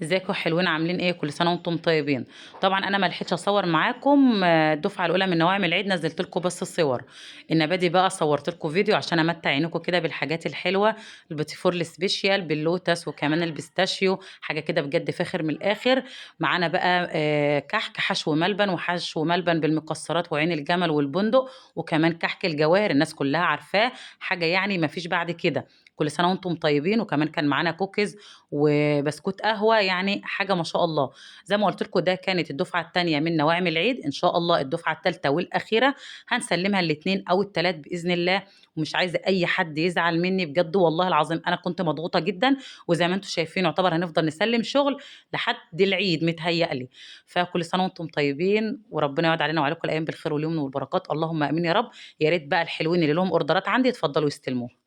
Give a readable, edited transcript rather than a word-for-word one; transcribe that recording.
ازيكم حلوين عاملين ايه؟ كل سنه وانتم طيبين. طبعا انا ما لحقتش اصور معاكم الدفعه الاولى من نواعم العيد، نزلت لكم بس الصور. النبادي بقى صورت لكم فيديو عشان امتع عينكم كده بالحاجات الحلوه. البيتيفور السبيشال باللوتس وكمان البيستاشيو، حاجه كده بجد فاخر من الاخر. معانا بقى كحك حشو ملبن وحشو ملبن بالمكسرات وعين الجمل والبندق، وكمان كحك الجواهر الناس كلها عارفاه، حاجه يعني ما فيش بعد كده. كل سنه وانتم طيبين. وكمان كان معانا كوكيز وبسكوت قهوه، يعني حاجه ما شاء الله. زي ما قلت لكم ده كانت الدفعه الثانيه من نواعم العيد، ان شاء الله الدفعه الثالثه والاخيره هنسلمها الاثنين او الثلاث باذن الله. ومش عايزه اي حد يزعل مني بجد، والله العظيم انا كنت مضغوطه جدا. وزي ما انتم شايفين يعتبر هنفضل نسلم شغل لحد العيد متهيألي. فكل سنه وانتم طيبين، وربنا يعود علينا وعليكم الايام بالخير واليمن والبركات، اللهم امين يا رب. يا ريت بقى الحلوين اللي لهم اوردرات عندي يتفضلوا يستلموها.